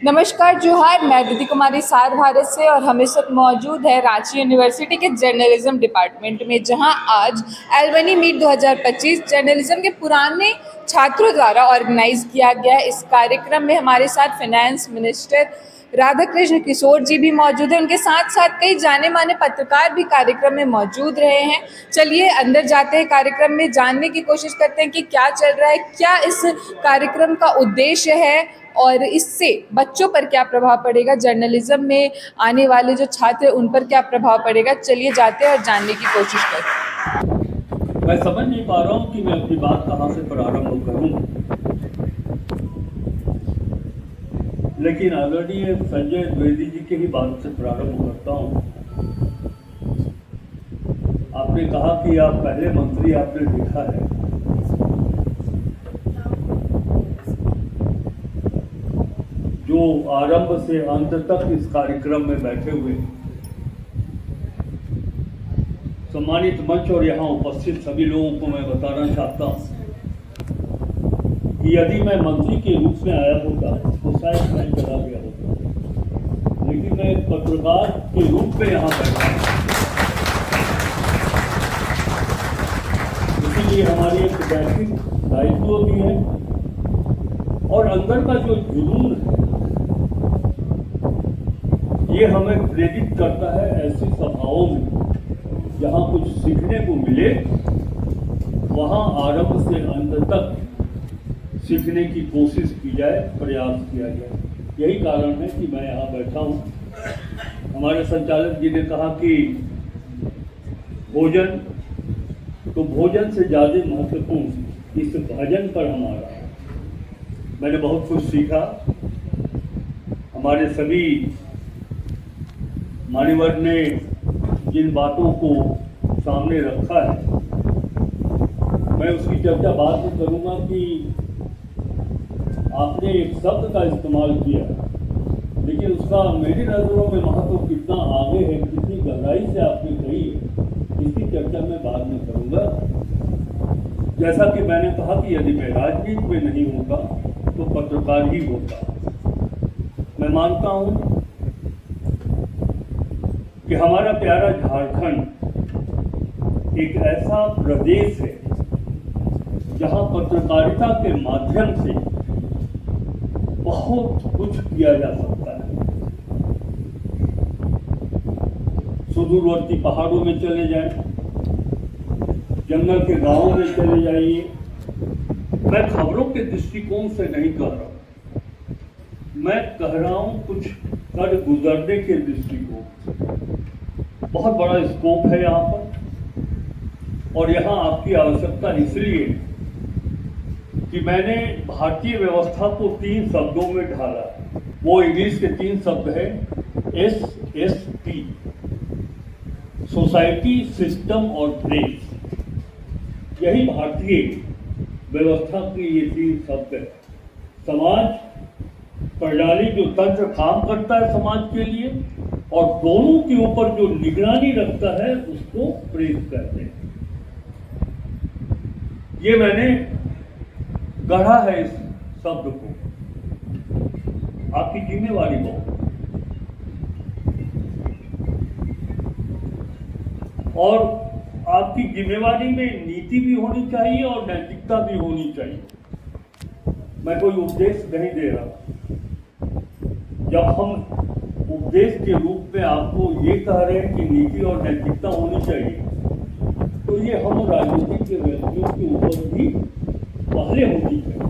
नमस्कार जोहार। मैं दीदी कुमारी सार भारत से और हम इस वक्त मौजूद है रांची यूनिवर्सिटी के जर्नलिज्म डिपार्टमेंट में, जहां आज एलुमनी मीट 2025 जर्नलिज्म के पुराने छात्रों द्वारा ऑर्गेनाइज किया गया। इस कार्यक्रम में हमारे साथ फाइनेंस मिनिस्टर राधाकृष्ण किशोर जी भी मौजूद हैं। उनके साथ साथ कई जाने माने पत्रकार भी कार्यक्रम में मौजूद रहे हैं। चलिए अंदर जाते हैं, कार्यक्रम में जानने की कोशिश करते हैं कि क्या चल रहा है, क्या इस कार्यक्रम का उद्देश्य है और इससे बच्चों पर क्या प्रभाव पड़ेगा, जर्नलिज्म में आने वाले जो छात्र उन पर क्या प्रभाव पड़ेगा। चलिए जाते हैं और जानने की कोशिश करते हैं। मैं समझ नहीं पा रहा हूँ कि मैं अपनी बात कहाँ से प्रारंभ करूँ, लेकिन ऑलरेडी संजय द्विवेदी जी के ही बात से प्रारंभ करता हूँ। आपने कहा कि आप पहले मंत्री आपने देखा है। जो आरंभ से अंत तक इस कार्यक्रम में बैठे हुए सम्मानित मंच और यहाँ उपस्थित सभी लोगों को मैं बताना चाहता हूँ कि यदि मैं मंत्री के रूप में आया होता तो शायद मैं चला गया होता, लेकिन मैं एक पत्रकार के रूप में यहाँ बैठा हूँ। इसीलिए हमारी एक वैश्विक दायित्व भी है और अंदर का जो जुनून है ये हमें प्रेरित करता है ऐसी सभाओं में जहाँ कुछ सीखने को मिले, वहाँ आरंभ से अंत तक सीखने की कोशिश की जाए, प्रयास किया जाए। यही कारण है कि मैं यहाँ बैठा हूँ। हमारे संचालक जी ने कहा कि भोजन, तो भोजन से ज़्यादा महत्वपूर्ण इस भजन पर हमारा है। मैंने बहुत कुछ सीखा। हमारे सभी मान्यवर ने जिन बातों को सामने रखा है, मैं उसकी चर्चा बाद में करूँगा कि आपने एक शब्द का इस्तेमाल किया, लेकिन उसका मेरी नज़रों में महत्व कितना आगे है, कितनी गहराई से आपने कही है, इसकी चर्चा मैं बाद में करूँगा। जैसा कि मैंने कहा कि यदि मैं राजनीति में नहीं होगा तो पत्रकार ही होगा। मैं मानता हूँ कि हमारा प्यारा झारखंड एक ऐसा प्रदेश है जहां पत्रकारिता के माध्यम से बहुत कुछ किया जा सकता है। सुदूरवर्ती पहाड़ों में चले जाएं, जंगल के गांवों में चले जाइए। मैं खबरों के दृष्टिकोण से नहीं कह रहा हूं, मैं कह रहा हूं कुछ कर गुजरने के दृष्टिकोण से। बहुत बड़ा स्कोप है यहाँ पर और यहाँ आपकी आवश्यकता इसलिए कि मैंने भारतीय व्यवस्था को 3 शब्दों में ढाला। वो इंग्लिश के 3 शब्द है SST, सोसाइटी, सिस्टम और प्रेस। यही भारतीय व्यवस्था के ये 3 शब्द है। समाज, प्रणाली जो तंत्र काम करता है समाज के लिए, और दोनों के ऊपर जो निगरानी रखता है उसको प्रेस कहते हैं। ये मैंने गढ़ा है इस शब्द को। आपकी जिम्मेवारी बहुत, और आपकी जिम्मेवारी में नीति भी होनी चाहिए और नैतिकता भी होनी चाहिए। मैं कोई उपदेश नहीं दे रहा। जब हम उपदेश के रूप में आपको ये कह रहे हैं कि नीति और नैतिकता होनी चाहिए, तो ये हम राजनीति के व्यक्तियों के ऊपर भी पहले होनी चाहिए,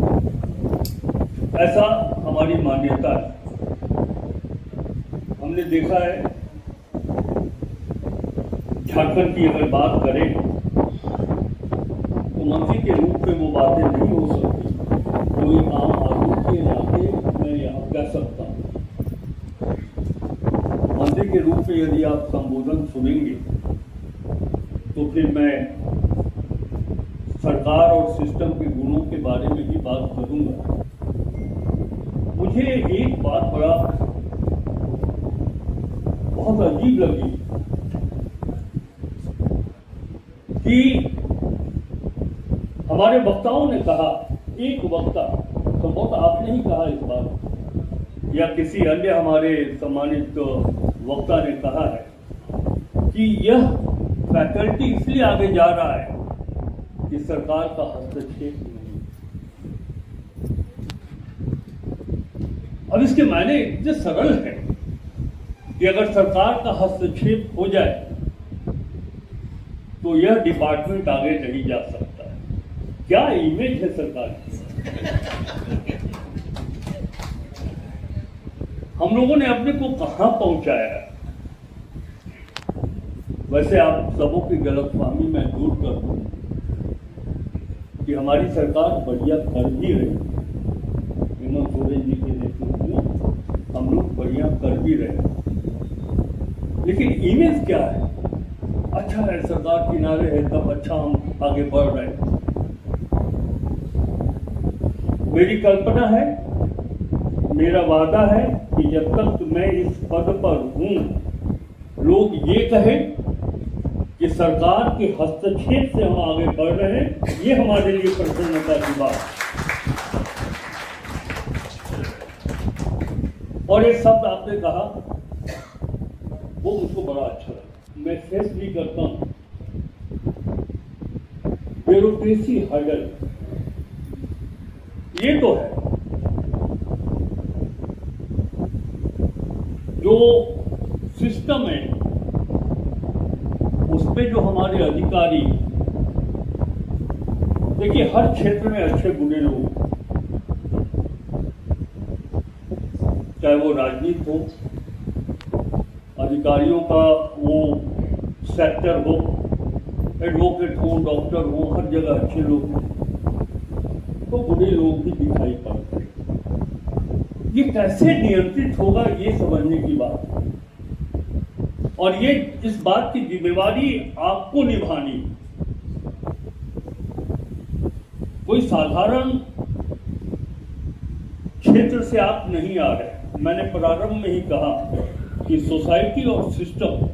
ऐसा हमारी मान्यता है। हमने देखा है झारखंड की अगर बात करें तो मंत्री के रूप में वो बातें नहीं हो सकती, तो एक आम आदमी के नाते मैं यहाँ कह सकता हूँ। मंत्री के रूप में यदि आप संबोधन सुनेंगे तो फिर मैं सरकार और सिस्टम के गुणों के बारे में भी बात करूंगा। मुझे एक बात बहुत अजीब लगी कि हमारे वक्ताओं ने कहा, एक वक्ता, संभवतः आपने ही कहा इस बात या किसी अन्य हमारे सम्मानित वक्ता ने कहा है कि यह फैकल्टी इसलिए आगे जा रहा है कि सरकार का हस्तक्षेप नहीं। अब इसके मायने इतने सरल है कि अगर सरकार का हस्तक्षेप हो जाए तो यह डिपार्टमेंट आगे नहीं जा सकता है। क्या इमेज है सरकार की। हम लोगों ने अपने को कहां पहुंचाया है। वैसे आप सबों की गलतफहमी मैं दूर कर दूं कि हमारी सरकार बढ़िया कर भी रही है। हेमंत सोरेन जी के नेतृत्व में हम लोग बढ़िया कर भी रहे हैं, लेकिन इमेज क्या है। अच्छा है सरकार किनारे है तब अच्छा हम आगे बढ़ रहे हैं। मेरी कल्पना है, मेरा वादा है कि जब तक मैं इस पद पर हूं, लोग ये कहें कि सरकार के हस्तक्षेप से हम आगे बढ़ रहे हैं, ये हमारे लिए प्रसन्नता की बात है। और एक शब्द आपने कहा वो मुझको बड़ा अच्छा लगा, मैं फेस भी करता हूं, ब्यूरोक्रेसी हर्डल। ये तो है जो सिस्टम है उस पे जो हमारे अधिकारी, देखिए हर क्षेत्र में अच्छे बुरे लोग, चाहे वो राजनीति हो, अधिकारियों का वो सेक्टर हो, एडवोकेट हो, डॉक्टर हो, हर जगह अच्छे लोग हैं, तो बुरे लोग भी दिखाई पड़ते हैं। ये कैसे नियंत्रित होगा ये समझने की बात है, और ये इस बात की जिम्मेवारी आपको निभानी। कोई साधारण क्षेत्र से आप नहीं आ रहे। मैंने प्रारंभ में ही कहा कि सोसाइटी और सिस्टम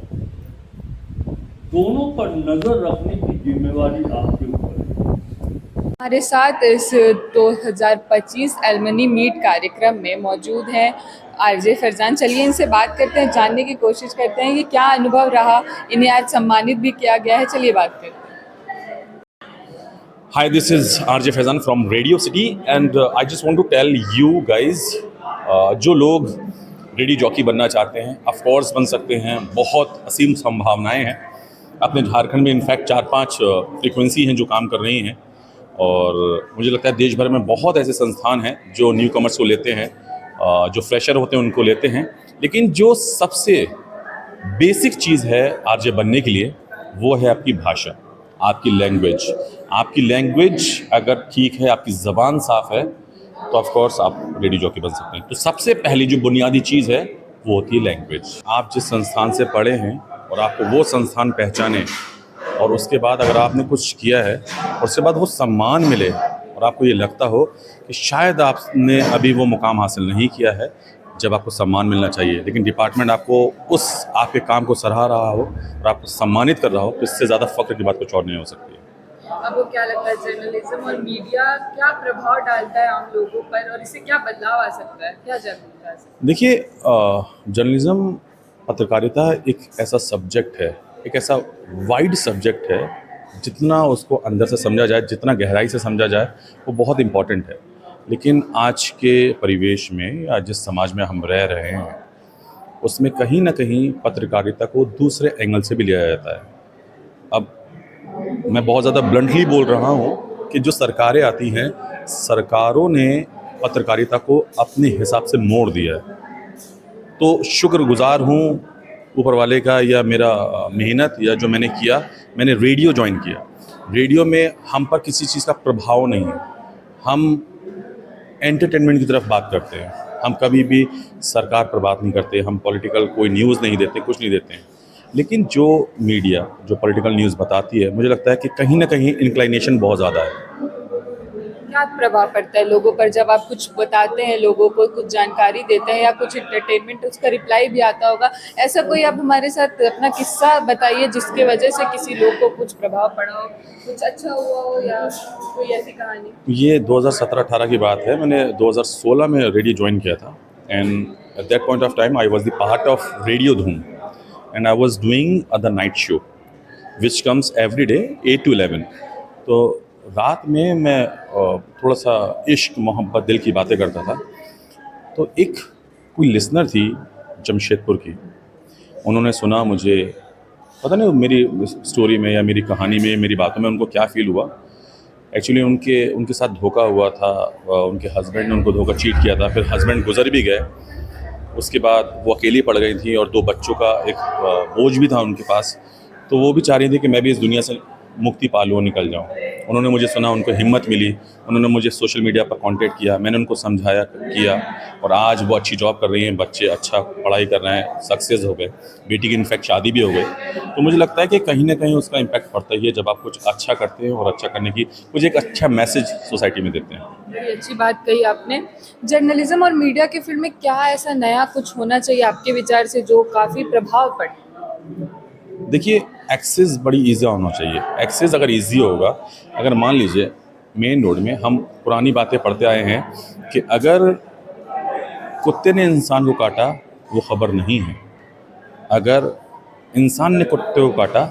दोनों पर नजर रखने की जिम्मेवारी आपके ऊपर है। हमारे साथ इस 2025 एलुमनी मीट कार्यक्रम में मौजूद हैं आरजे फरजान। चलिए इनसे बात करते हैं, जानने की कोशिश करते हैं कि क्या अनुभव रहा। इन्हें आज सम्मानित भी किया गया है, चलिए बात करते हैं। Hi, this is RJ Faizan from Radio City and I just want to tell you guys, जो लोग रेडियो जॉकी बनना चाहते हैं ऑफ कोर्स बन सकते हैं। बहुत असीम संभावनाएं हैं अपने झारखंड में। इनफैक्ट 4-5 फ्रीक्वेंसी हैं जो काम कर रही हैं, और मुझे लगता है देश भर में बहुत ऐसे संस्थान हैं जो न्यू कमर्स को लेते हैं, जो फ्रेशर होते हैं उनको लेते हैं। लेकिन जो सबसे बेसिक चीज़ है आरजे बनने के लिए वो है आपकी भाषा, आपकी लैंग्वेज। आपकी लैंग्वेज अगर ठीक है, आपकी ज़बान साफ़ है, तो ऑफ कोर्स आप रेडियो जॉकी बन सकते हैं। तो सबसे पहली जो बुनियादी चीज़ है वो होती है लैंग्वेज। आप जिस संस्थान से पढ़े हैं और आपको वो संस्थान पहचाने, और उसके बाद अगर आपने कुछ किया है और उसके बाद वो सम्मान मिले और आपको ये लगता हो कि शायद आपने अभी वो मुकाम हासिल नहीं किया है जब आपको सम्मान मिलना चाहिए, लेकिन डिपार्टमेंट आपको उस आपके काम को सराहा रहा हो और आपको सम्मानित कर रहा हो, तो इससे ज़्यादा फ़ख्र की बात कुछ और नहीं हो सकती है। आपको क्या लगता है जर्नलिज्म और मीडिया क्या प्रभाव डालता है आम लोगों पर, और इससे क्या बदलाव आ सकता है, क्या जागरूकता आ सकती है? देखिए, जर्नलिज्म, पत्रकारिता एक ऐसा सब्जेक्ट है, एक ऐसा वाइड सब्जेक्ट है, जितना उसको अंदर से समझा जाए, जितना गहराई से समझा जाए, वो बहुत इम्पॉर्टेंट है। लेकिन आज के परिवेश में या जिस समाज में हम रह रहे हैं, उसमें कहीं ना कहीं पत्रकारिता को दूसरे एंगल से भी लिया जाता है। अब मैं बहुत ज़्यादा ब्लंटली बोल रहा हूँ कि जो सरकारें आती हैं, सरकारों ने पत्रकारिता को अपने हिसाब से मोड़ दिया है। तो शुक्रगुजार हूँ ऊपर वाले का, या मेरा मेहनत, या जो मैंने किया, मैंने रेडियो ज्वाइन किया। रेडियो में हम पर किसी चीज़ का प्रभाव नहीं है, हम एंटरटेनमेंट की तरफ बात करते हैं। हम कभी भी सरकार पर बात नहीं करते, हम पॉलिटिकल कोई न्यूज़ नहीं देते, कुछ नहीं देते हैं। लेकिन जो मीडिया जो पॉलिटिकल न्यूज़ बताती है, मुझे लगता है कि कहीं ना कहीं इंक्लाइनेशन बहुत ज़्यादा है। क्या प्रभाव पड़ता है लोगों पर जब आप कुछ बताते हैं, लोगों को कुछ जानकारी देते हैं या कुछ एंटरटेनमेंट, उसका रिप्लाई भी आता होगा। ऐसा कोई आप हमारे साथ अपना किस्सा बताइए जिसके वजह से किसी लोग को कुछ प्रभाव पड़ा हो, कुछ अच्छा हुआ हो या कोई ऐसी कहानी। ये 2017-18 की बात है। मैंने 2016 में रेडियो ज्वाइन किया था, and at that point of time I was the part of Radio Dhoom, and I was doing the night show which comes every day 8 to 11. तो रात में मैं थोड़ा सा इश्क मोहब्बत दिल की बातें करता था। तो एक कोई लिसनर थी जमशेदपुर की, उन्होंने सुना मुझे, पता नहीं मेरी स्टोरी में या मेरी कहानी में, मेरी बातों में उनको क्या फ़ील हुआ। एक्चुअली उनके साथ धोखा हुआ था, उनके हस्बैंड ने उनको धोखा चीट किया था, फिर हस्बैंड गुजर भी गए। उसके बाद वो अकेली पड़ गई थी और 2 बच्चों का एक बोझ भी था उनके पास। तो वो भी चाह रही थी कि मैं भी इस दुनिया से मुक्ति पा लूँ और निकल जाऊँ। उन्होंने मुझे सुना, उनको हिम्मत मिली, उन्होंने मुझे सोशल मीडिया पर कांटेक्ट किया, मैंने उनको समझाया किया, और आज वो अच्छी जॉब कर रही हैं, बच्चे अच्छा पढ़ाई कर रहे हैं, सक्सेस हो गए, बेटी की इनफैक्ट शादी भी हो गई। तो मुझे लगता है कि कहीं ना कहीं उसका इम्पैक्ट पड़ता ही है जब आप कुछ अच्छा करते हैं और अच्छा करने की कुछ एक अच्छा मैसेज सोसाइटी में देते हैं। बड़ी अच्छी बात कही आपने। जर्नलिज्म और मीडिया के फील्ड में क्या ऐसा नया कुछ होना चाहिए आपके विचार से जो काफ़ी प्रभाव पड़े? देखिए, एक्सेस बड़ी ईज़ी होना चाहिए। एक्सेस अगर ईज़ी होगा, अगर मान लीजिए मेन रोड में हम पुरानी बातें पढ़ते आए हैं कि अगर कुत्ते ने इंसान को काटा वो खबर नहीं है, अगर इंसान ने कुत्ते को काटा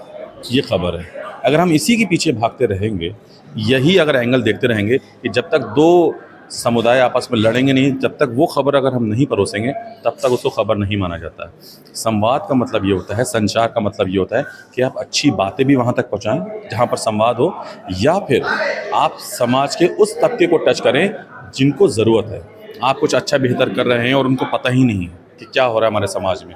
ये खबर है। अगर हम इसी के पीछे भागते रहेंगे, यही अगर एंगल देखते रहेंगे कि जब तक 2 समुदाय आपस में लड़ेंगे नहीं, जब तक वो खबर अगर हम नहीं परोसेंगे तब तक उसको खबर नहीं माना जाता है। संवाद का मतलब ये होता है, संचार का मतलब ये होता है कि आप अच्छी बातें भी वहाँ तक पहुँचाएं जहाँ पर संवाद हो, या फिर आप समाज के उस तबके को टच करें जिनको ज़रूरत है। आप कुछ अच्छा बेहतर कर रहे हैं और उनको पता ही नहीं है कि क्या हो रहा है हमारे समाज में।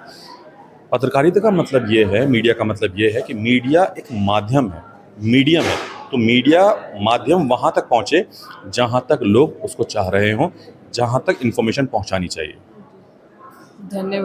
पत्रकारिता का मतलब ये है, मीडिया का मतलब ये है कि मीडिया एक माध्यम है, मीडियम है। तो मीडिया माध्यम वहाँ तक पहुँचे जहाँ तक लोग उसको चाह रहे हों, जहाँ तक इन्फॉर्मेशन पहुँचानी चाहिए। धन्यवाद।